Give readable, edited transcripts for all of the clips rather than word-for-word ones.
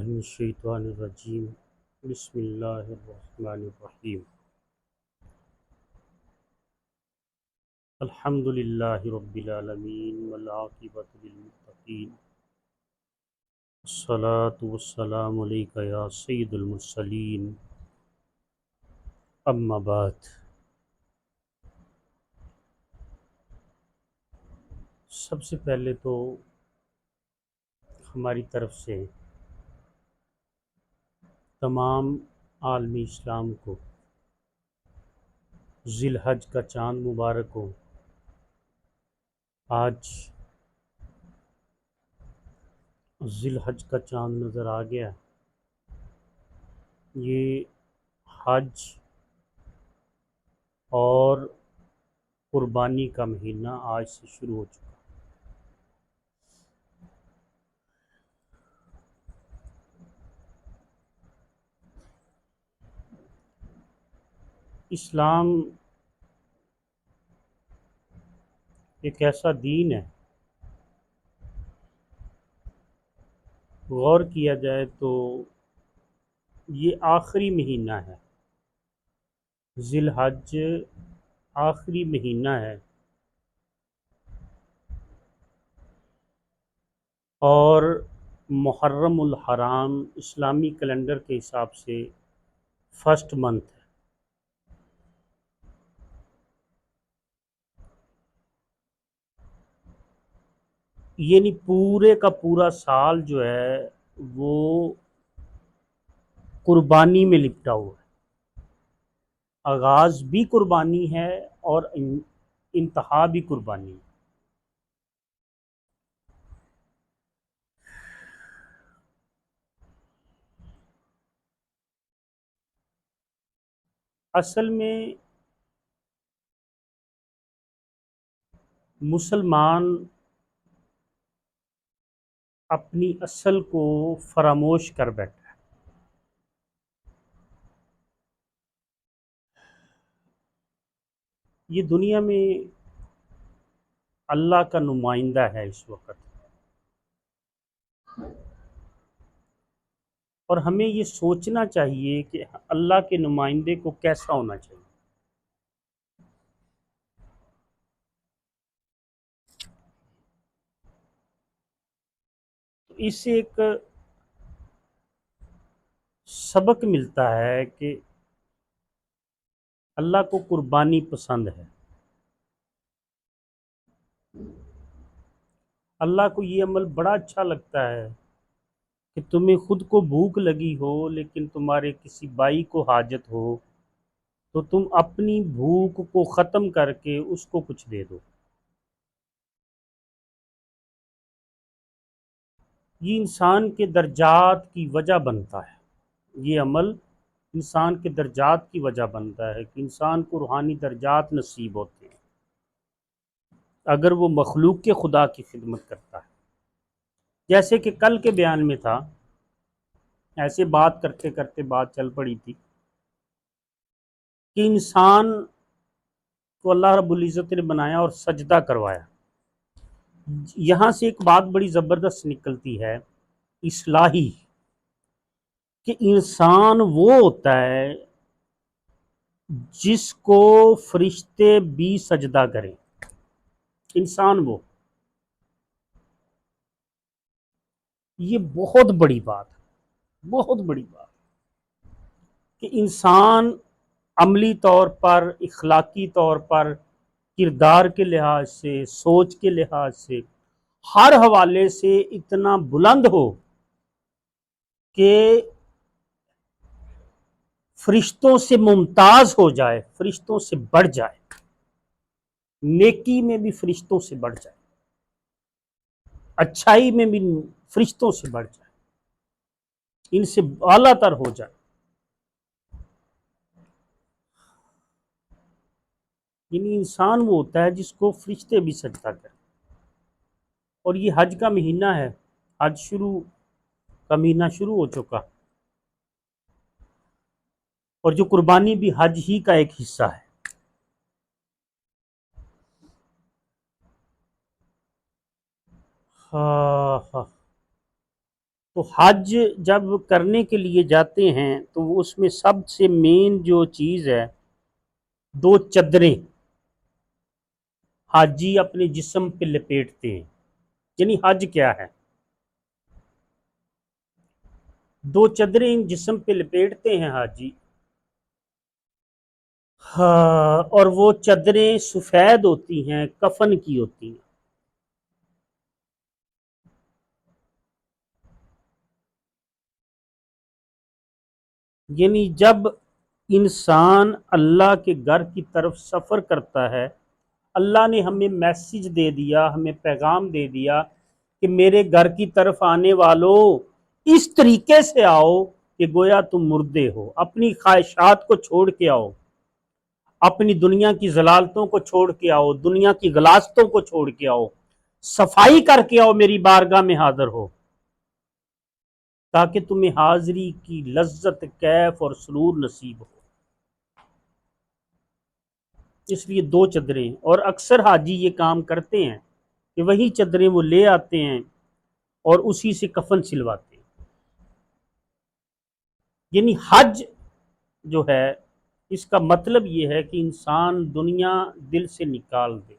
من الشیطان الرجیم بسم اللہ الرحمن الرحیم الحمد للہ رب العالمین والعاقبۃ للمتقین الصلاۃ والسلام علیک یا سید المرسلین اما بعد۔ سب سے پہلے تو ہماری طرف سے تمام عالم اسلام کو ذی الحج کا چاند مبارک ہو۔ آج ذی الحج کا چاند نظر آ گیا۔ یہ حج اور قربانی کا مہینہ آج سے شروع ہو چکا۔ اسلام ایک ایسا دین ہے، غور کیا جائے تو یہ آخری مہینہ ہے۔ ذی الحج آخری مہینہ ہے اور محرم الحرام اسلامی کیلنڈر کے حساب سے فرسٹ منتھ ہے۔ یعنی پورے کا پورا سال جو ہے وہ قربانی میں لپٹا ہوا ہے۔ آغاز بھی قربانی ہے اور انتہا بھی قربانی ہے۔ اصل میں مسلمان اپنی اصل کو فراموش کر بیٹھا ہے۔ یہ دنیا میں اللہ کا نمائندہ ہے اس وقت، اور ہمیں یہ سوچنا چاہیے کہ اللہ کے نمائندے کو کیسا ہونا چاہیے۔ تو اس سے ایک سبق ملتا ہے کہ اللہ کو قربانی پسند ہے۔ اللہ کو یہ عمل بڑا اچھا لگتا ہے کہ تمہیں خود کو بھوک لگی ہو لیکن تمہارے کسی بھائی کو حاجت ہو تو تم اپنی بھوک کو ختم کر کے اس کو کچھ دے دو۔ یہ انسان کے درجات کی وجہ بنتا ہے، یہ عمل انسان کے درجات کی وجہ بنتا ہے کہ انسان کو روحانی درجات نصیب ہوتے ہیں اگر وہ مخلوق کے خدا کی خدمت کرتا ہے۔ جیسے کہ کل کے بیان میں تھا، ایسے بات کرتے کرتے بات چل پڑی تھی کہ انسان کو اللہ رب العزت نے بنایا اور سجدہ کروایا۔ یہاں سے ایک بات بڑی زبردست نکلتی ہے، اصلاحی، کہ انسان وہ ہوتا ہے جس کو فرشتے بھی سجدہ کریں۔ انسان وہ، یہ بہت بڑی بات ہے، بہت بڑی بات کہ انسان عملی طور پر، اخلاقی طور پر، کردار کے لحاظ سے، سوچ کے لحاظ سے، ہر حوالے سے اتنا بلند ہو کہ فرشتوں سے ممتاز ہو جائے، فرشتوں سے بڑھ جائے، نیکی میں بھی فرشتوں سے بڑھ جائے، اچھائی میں بھی فرشتوں سے بڑھ جائے، ان سے اعلیٰ تر ہو جائے۔ یعنی انسان وہ ہوتا ہے جس کو فرشتے بھی سجدہ کریں۔ اور یہ حج کا مہینہ ہے، حج کا مہینہ شروع ہو چکا، اور جو قربانی بھی حج ہی کا ایک حصہ ہے۔ ہاں ہاں، تو حج جب کرنے کے لیے جاتے ہیں تو اس میں سب سے مین جو چیز ہے، دو چادریں حاجی اپنے جسم پہ لپیٹتے ہیں۔ یعنی حج کیا ہے؟ دو چادریں جسم پہ لپیٹتے ہیں حاجی، ہاں، اور وہ چادریں سفید ہوتی ہیں، کفن کی ہوتی ہیں۔ یعنی جب انسان اللہ کے گھر کی طرف سفر کرتا ہے، اللہ نے ہمیں میسج دے دیا، ہمیں پیغام دے دیا کہ میرے گھر کی طرف آنے والوں اس طریقے سے آؤ کہ گویا تم مردے ہو، اپنی خواہشات کو چھوڑ کے آؤ، اپنی دنیا کی ضلالتوں کو چھوڑ کے آؤ، دنیا کی غلاستوں کو چھوڑ کے آؤ، صفائی کر کے آؤ، میری بارگاہ میں حاضر ہو، تاکہ تمہیں حاضری کی لذت، کیف اور سرور نصیب ہو۔ اس لیے دو چادریں، اور اکثر حاجی یہ کام کرتے ہیں کہ وہی چادریں وہ لے آتے ہیں اور اسی سے کفن سلواتے ہیں۔ یعنی حج جو ہے، اس کا مطلب یہ ہے کہ انسان دنیا دل سے نکال دے۔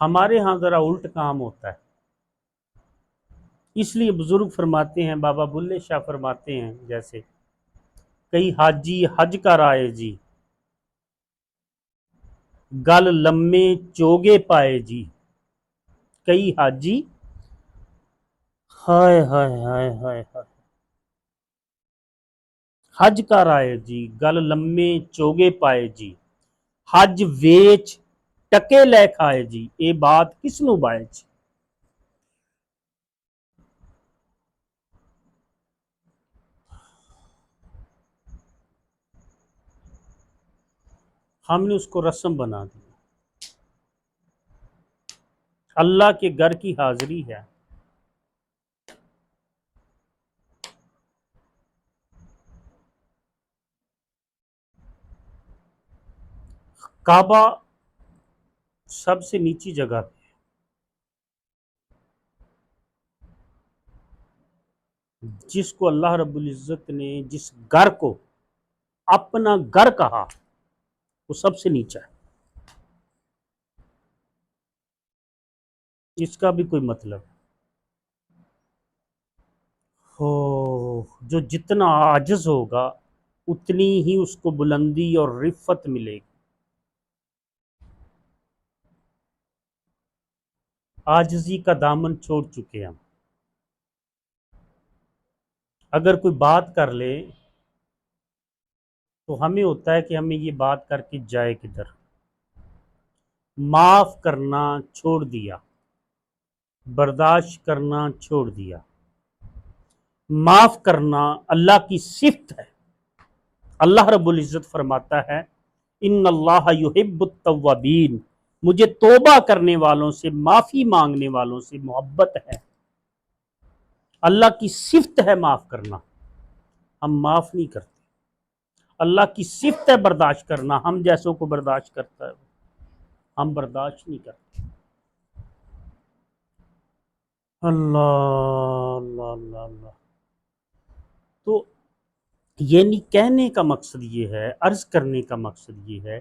ہمارے ہاں ذرا الٹ کام ہوتا ہے، اس لیے بزرگ فرماتے ہیں، بابا بلے شاہ فرماتے ہیں، جیسے کئی حاجی حج کر آئے جی، گل لمے چوگے پائے جی، کئی حاجی، ہائے ہائے ہائے ہائے ہائے، حج کر آئے جی، گل لمے چوگے پائے جی، حج ویچ ٹکے لے کھائے جی، اے بات کس نو بائے جی۔ ہم نے اس کو رسم بنا دی۔ اللہ کے گھر کی حاضری ہے، کعبہ سب سے نیچی جگہ پہ، جس کو اللہ رب العزت نے جس گھر کو اپنا گھر کہا، وہ سب سے نیچا ہے۔ اس کا بھی کوئی مطلب ہو، جو جتنا عاجز ہوگا اتنی ہی اس کو بلندی اور رفت ملے گی۔ عاجزی کا دامن چھوڑ چکے ہم۔ اگر کوئی بات کر لے تو ہمیں ہوتا ہے کہ ہمیں یہ بات کر کے جائے کدھر۔ معاف کرنا چھوڑ دیا، برداشت کرنا چھوڑ دیا۔ معاف کرنا اللہ کی صفت ہے۔ اللہ رب العزت فرماتا ہے، ان اللہ یحب التوابین، مجھے توبہ کرنے والوں سے، معافی مانگنے والوں سے محبت ہے۔ اللہ کی صفت ہے معاف کرنا، ہم معاف نہیں کرتے۔ اللہ کی صفت ہے برداشت کرنا، ہم جیسوں کو برداشت کرتا ہے ہم برداشت نہیں کرتے۔ اللہ اللہ اللہ اللہ۔ تو یعنی کہنے کا مقصد یہ ہے، عرض کرنے کا مقصد یہ ہے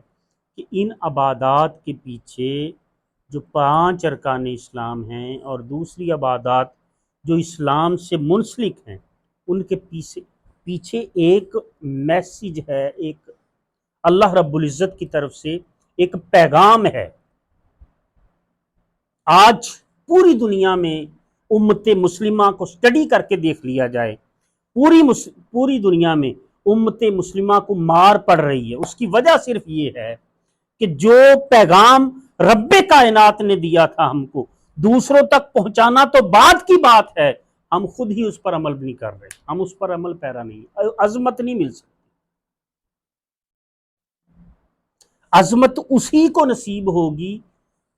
کہ ان عبادات کے پیچھے جو 5 ارکان اسلام ہیں اور دوسری عبادات جو اسلام سے منسلک ہیں، ان کے پیچھے ایک میسج ہے، ایک اللہ رب العزت کی طرف سے ایک پیغام ہے۔ آج پوری دنیا میں امت مسلمہ کو سٹڈی کر کے دیکھ لیا جائے، پوری دنیا میں امت مسلمہ کو مار پڑ رہی ہے، اس کی وجہ صرف یہ ہے کہ جو پیغام رب کائنات نے دیا تھا ہم کو دوسروں تک پہنچانا تو بعد کی بات ہے، ہم خود ہی اس پر عمل نہیں کر رہے، ہم اس پر عمل پیرا نہیں، عظمت نہیں مل سکتی۔ عظمت اسی کو نصیب ہوگی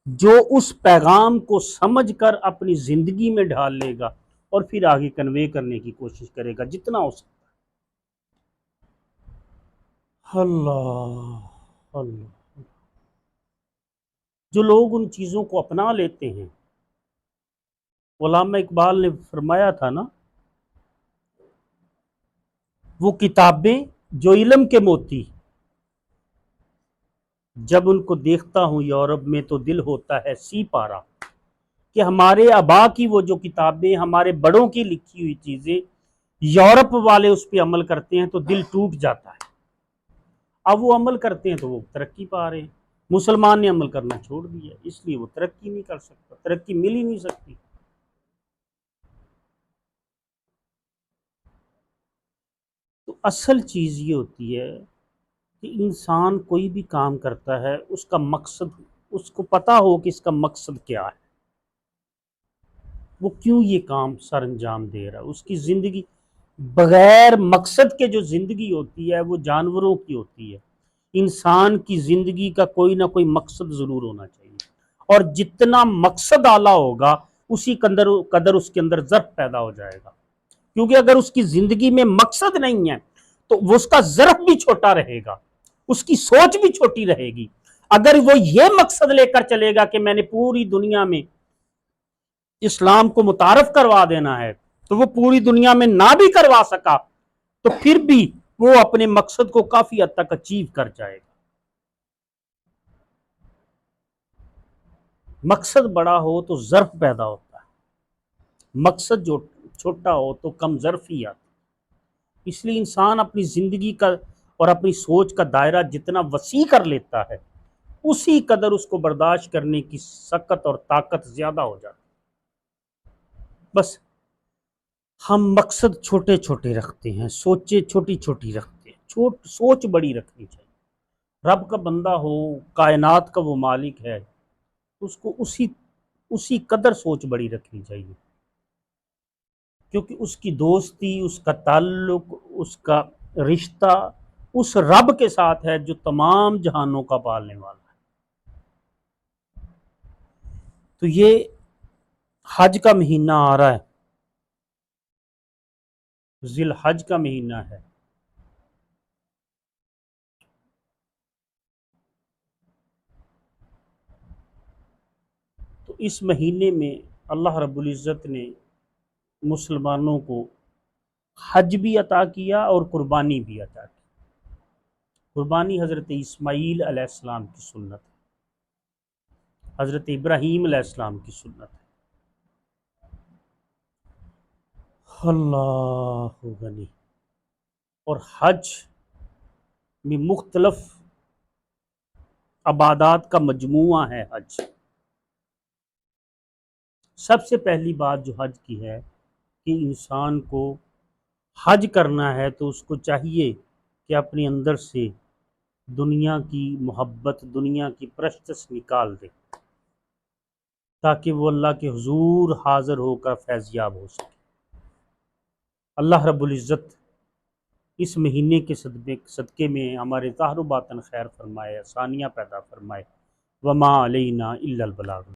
جو اس پیغام کو سمجھ کر اپنی زندگی میں ڈھال لے گا اور پھر آگے کنوے کرنے کی کوشش کرے گا جتنا ہو سکتا ہے۔ اللہ اللہ، جو لوگ ان چیزوں کو اپنا لیتے ہیں علامہ اقبال نے فرمایا تھا نا، وہ کتابیں جو علم کے موتی، جب ان کو دیکھتا ہوں یورپ میں تو دل ہوتا ہے سی پارا، کہ ہمارے آبا کی وہ جو کتابیں، ہمارے بڑوں کی لکھی ہوئی چیزیں یورپ والے اس پہ عمل کرتے ہیں تو دل ٹوٹ جاتا ہے۔ اب وہ عمل کرتے ہیں تو وہ ترقی پا رہے ہیں، مسلمان نے عمل کرنا چھوڑ دیا، اس لیے وہ ترقی نہیں کر سکتا، ترقی مل ہی نہیں سکتی۔ تو اصل چیز یہ ہوتی ہے کہ انسان کوئی بھی کام کرتا ہے اس کا مقصد، اس کو پتا ہو کہ اس کا مقصد کیا ہے، وہ کیوں یہ کام سر انجام دے رہا ہے۔ اس کی زندگی بغیر مقصد کے جو زندگی ہوتی ہے وہ جانوروں کی ہوتی ہے، انسان کی زندگی کا کوئی نہ کوئی مقصد ضرور ہونا چاہیے، اور جتنا مقصد اعلیٰ ہوگا اسی قدر اس کے اندر ظرف پیدا ہو جائے گا، کیونکہ اگر اس کی زندگی میں مقصد نہیں ہے تو اس کا ظرف بھی چھوٹا رہے گا، اس کی سوچ بھی چھوٹی رہے گی۔ اگر وہ یہ مقصد لے کر چلے گا کہ میں نے پوری دنیا میں اسلام کو متعارف کروا دینا ہے، تو وہ پوری دنیا میں نہ بھی کروا سکا تو پھر بھی وہ اپنے مقصد کو کافی حد تک اچیو کر جائے گا۔ مقصد بڑا ہو تو ظرف پیدا ہوتا ہے، مقصد جو چھوٹا ہو تو کم ظرف ہی آتا ہے۔ اس لیے انسان اپنی زندگی کا اور اپنی سوچ کا دائرہ جتنا وسیع کر لیتا ہے اسی قدر اس کو برداشت کرنے کی سکت اور طاقت زیادہ ہو جاتی ہے۔ بس ہم مقصد چھوٹے چھوٹے رکھتے ہیں، سوچیں چھوٹی چھوٹی رکھتے ہیں، سوچ بڑی رکھنی چاہیے۔ رب کا بندہ ہو، کائنات کا وہ مالک ہے، اس کو اسی قدر سوچ بڑی رکھنی چاہیے، کیونکہ اس کی دوستی، اس کا تعلق، اس کا رشتہ اس رب کے ساتھ ہے جو تمام جہانوں کا پالنے والا ہے۔ تو یہ حج کا مہینہ آ رہا ہے، ذی الحج کا مہینہ ہے، تو اس مہینے میں اللہ رب العزت نے مسلمانوں کو حج بھی عطا کیا اور قربانی بھی عطا کی۔ قربانی حضرت اسماعیل علیہ السلام کی سنت ہے، حضرت ابراہیم علیہ السلام کی سنت ہے۔ اللہ غنی۔ اور حج میں مختلف عبادات کا مجموعہ ہے حج۔ سب سے پہلی بات جو حج کی ہے کہ انسان کو حج کرنا ہے تو اس کو چاہیے کہ اپنے اندر سے دنیا کی محبت، دنیا کی پرستش نکال دے، تاکہ وہ اللہ کے حضور حاضر ہو کر فیض یاب ہو سکے۔ اللہ رب العزت اس مہینے کے صدقے میں ہمارے ظاہر و باطن خیر فرمائے، آسانیاں پیدا فرمائے۔ وما علینا الا البلاغ۔